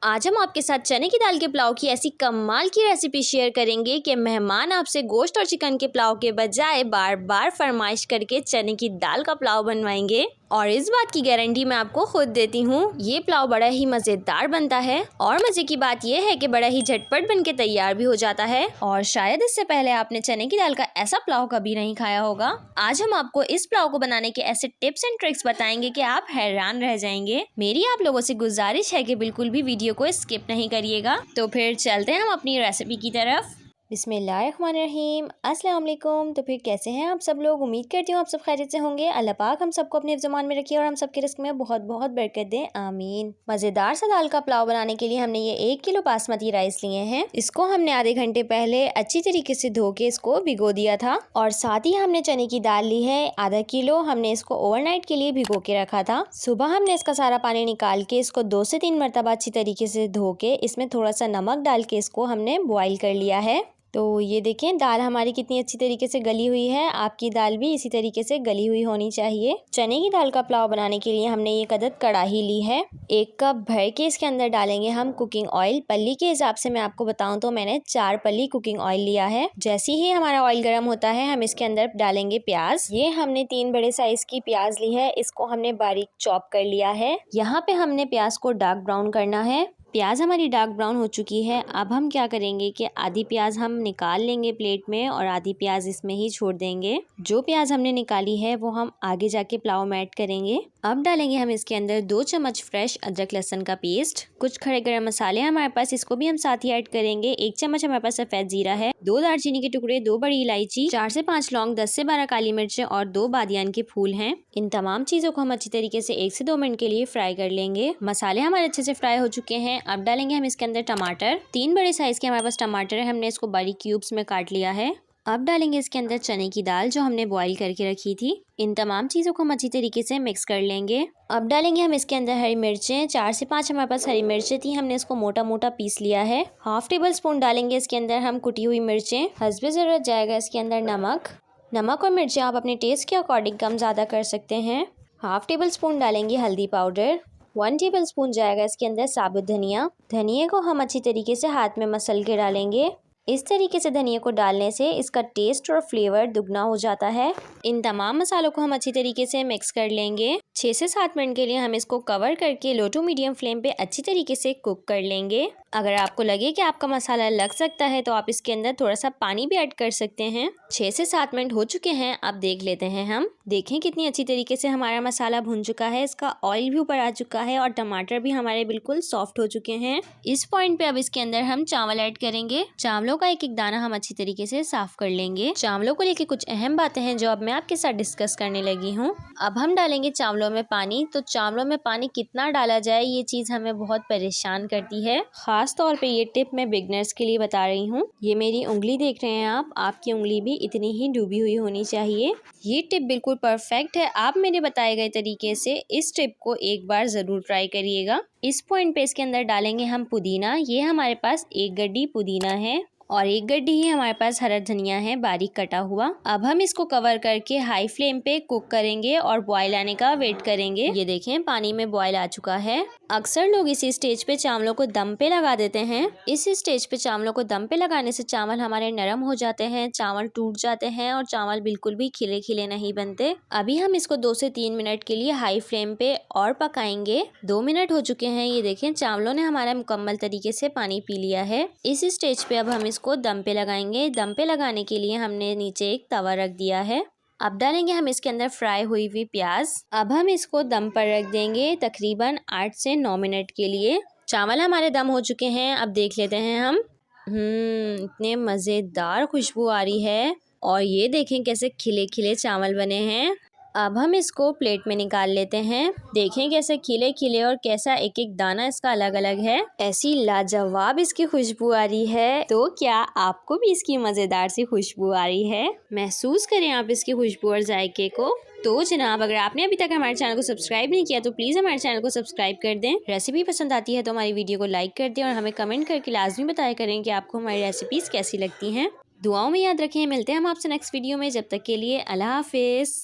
आज हम आपके साथ चने की दाल के पुलाव की ऐसी कमाल की रेसिपी शेयर करेंगे कि मेहमान आपसे गोश्त और चिकन के पुलाव के बजाय बार बार फरमाइश करके चने की दाल का पुलाव बनवाएंगे। और इस बात की गारंटी मैं आपको खुद देती हूँ, ये पुलाव बड़ा ही मज़ेदार बनता है। और मज़े की बात यह है कि बड़ा ही झटपट बनके तैयार भी हो जाता है। और शायद इससे पहले आपने चने की दाल का ऐसा पुलाव कभी नहीं खाया होगा। आज हम आपको इस पुलाव को बनाने के ऐसे टिप्स एंड ट्रिक्स बताएंगे कि आप हैरान रह जाएंगे। मेरी आप लोगों से गुजारिश है कि बिल्कुल भी वीडियो को स्किप नहीं करिएगा। तो फिर चलते हैं हम अपनी रेसिपी की तरफ। बिस्मिल्लाहिर्रहमानिर्रहीम, अस्सलाम वालेकुम। तो फिर कैसे हैं आप सब लोग? उम्मीद करती हूँ आप सब खैरियत से होंगे। अल्लाह पाक हम सबको अपने ज़मान में रखिए और हम सबके रिस्क में बहुत बहुत बरकत दें, आमीन। मज़ेदार सा दाल का पुलाव बनाने के लिए हमने ये 1 किलो बासमती राइस लिए हैं। इसको हमने आधे घंटे पहले अच्छी तरीके से धो के इसको भिगो दिया था। और साथ ही हमने चने की दाल ली है आधा किलो। हमने इसको ओवरनाइट के लिए भिगो के रखा था। सुबह हमने इसका सारा पानी निकाल के इसको 2 से 3 मरतबा अच्छी तरीके से धो के इसमें थोड़ा सा नमक डाल के इसको हमने बॉईल कर लिया है। तो ये देखें दाल हमारी कितनी अच्छी तरीके से गली हुई है। आपकी दाल भी इसी तरीके से गली हुई होनी चाहिए। चने की दाल का पुलाव बनाने के लिए हमने ये अदद कढ़ाई ली है। 1 कप भर के इसके अंदर डालेंगे हम कुकिंग ऑयल। पल्ली के हिसाब से मैं आपको बताऊं तो मैंने 4 पल्ली कुकिंग ऑयल लिया है। जैसे ही हमारा ऑयल गर्म होता है हम इसके अंदर डालेंगे प्याज। ये हमने 3 बड़े साइज की प्याज ली है। इसको हमने बारीक चॉप कर लिया है। यहाँ पे हमने प्याज को डार्क ब्राउन करना है। प्याज हमारी डार्क ब्राउन हो चुकी है। अब हम क्या करेंगे कि आधी प्याज हम निकाल लेंगे प्लेट में और आधी प्याज इसमें ही छोड़ देंगे। जो प्याज हमने निकाली है वो हम आगे जाके पुलाव में ऐड करेंगे। अब डालेंगे हम इसके अंदर 2 चम्मच फ्रेश अदरक लहसुन का पेस्ट। कुछ खड़े गरम मसाले हमारे पास, इसको भी हम साथ ही ऐड करेंगे। 1 चम्मच हमारे पास सफेद जीरा है, 2 दालचीनी के टुकड़े, 2 बड़ी इलायची, 4 से 5 लौंग, 10 से 12 काली मिर्चें और 2 बादियान के फूल हैं। इन तमाम चीजों को हम अच्छी तरीके से 1 से 2 मिनट के लिए फ्राई कर लेंगे। मसाले हमारे अच्छे से फ्राई हो चुके हैं। अब डालेंगे हम इसके अंदर टमाटर। 3 बड़े साइज के हमारे पास टमाटर है। हमने इसको बारीक क्यूब्स में काट लिया है। अब डालेंगे इसके अंदर चने की दाल जो हमने बॉईल करके रखी थी। इन तमाम चीज़ों को हम अच्छी तरीके से मिक्स कर लेंगे। अब डालेंगे हम इसके अंदर हरी मिर्चें। 4 से 5 हमारे पास हरी मिर्चें थी। हमने इसको मोटा मोटा पीस लिया है। हाफ टेबल स्पून डालेंगे इसके अंदर हम कुटी हुई मिर्चें। हस्बे ज़रूरत जाएगा इसके अंदर नमक और मिर्चें आप अपने टेस्ट के अकॉर्डिंग कम ज़्यादा कर सकते हैं। हाफ टेबल स्पून डालेंगे हल्दी पाउडर। 1 टेबल स्पून जाएगा इसके अंदर साबुत धनिया को हम अच्छी तरीके से हाथ में मसल के डालेंगे। इस तरीके से धनिया को डालने से इसका टेस्ट और फ्लेवर दुगना हो जाता है। इन तमाम मसालों को हम अच्छी तरीके से मिक्स कर लेंगे। 6 से 7 मिनट के लिए हम इसको कवर करके लो टू मीडियम फ्लेम पे अच्छी तरीके से कुक कर लेंगे। अगर आपको लगे कि आपका मसाला लग सकता है तो आप इसके अंदर थोड़ा सा पानी भी ऐड कर सकते हैं। 6 से 7 मिनट हो चुके हैं। अब देख लेते हैं हम। देखें कितनी अच्छी तरीके से हमारा मसाला भुन चुका है। इसका ऑयल भी ऊपर आ चुका है और टमाटर भी हमारे बिल्कुल सॉफ्ट हो चुके हैं। इस पॉइंट पे अब इसके अंदर हम चावल ऐड करेंगे। चावलों का एक एक दाना हम अच्छी तरीके से साफ कर लेंगे। चावलों को लेके कुछ अहम बातें हैं जो अब मैं आपके साथ डिस्कस करने लगी हूँ। अब हम डालेंगे चावलों में पानी। तो चावलों में पानी कितना डाला जाए ये चीज़ हमें बहुत परेशान करती है। खास तौर पे ये टिप मैं बिगनर्स के लिए बता रही हूँ। ये मेरी उंगली देख रहे हैं आप, आपकी उंगली भी इतनी ही डूबी हुई होनी चाहिए। ये टिप बिल्कुल परफेक्ट है। आप मेरे बताए गए तरीके से इस टिप को एक बार ज़रूर ट्राई करिएगा। इस पॉइंट पे इसके अंदर डालेंगे हम पुदीना। ये हमारे पास 1 गड्डी पुदीना है और 1 गड्डी ही हमारे पास हरा धनिया है बारीक कटा हुआ। अब हम इसको कवर करके हाई फ्लेम पे कुक करेंगे और बॉयल आने का वेट करेंगे। ये देखें पानी में बॉयल आ चुका है। अक्सर लोग इसी स्टेज पे चावलों को दम पे लगा देते हैं। इस स्टेज पे चावलों को दम पे लगाने से चावल हमारे नरम हो जाते हैं, चावल टूट जाते हैं और चावल बिल्कुल भी खिले खिले नहीं बनते। अभी हम इसको 2 से 3 मिनट के लिए हाई फ्लेम पे और पकाएंगे। 2 मिनट हो चुके हैं। ये देखें चावलों ने हमारा मुकम्मल तरीके से पानी पी लिया है। इस स्टेज पे अब हम को दम पे लगाएंगे। दम पे लगाने के लिए हमने नीचे एक तवा रख दिया है। अब डालेंगे हम इसके अंदर फ्राई हुई हुई प्याज। अब हम इसको दम पर रख देंगे तकरीबन 8 से 9 मिनट के लिए। चावल हमारे दम हो चुके हैं। अब देख लेते हैं हम। इतने मज़ेदार खुशबू आ रही है और ये देखें कैसे खिले खिले चावल बने हैं। अब हम इसको प्लेट में निकाल लेते हैं। देखें कैसे खिले खिले और कैसा एक एक दाना इसका अलग अलग है। ऐसी लाजवाब इसकी खुशबू आ रही है। तो क्या आपको भी इसकी मज़ेदार सी खुशबू आ रही है? महसूस करें आप इसकी खुशबू और जायके को। तो जनाब अगर आपने अभी तक हमारे चैनल को सब्सक्राइब नहीं किया तो प्लीज़ हमारे चैनल को सब्सक्राइब कर दें। रेसिपी पसंद आती है तो हमारी वीडियो को लाइक कर दें और हमें कमेंट करके लाजमी बताया करें कि आपको हमारी रेसिपीज़ कैसी लगती हैं। दुआओं में याद रखें। मिलते हैं हम आपसे नेक्स्ट वीडियो में। जब तक के लिए अल्लाह हाफिज़।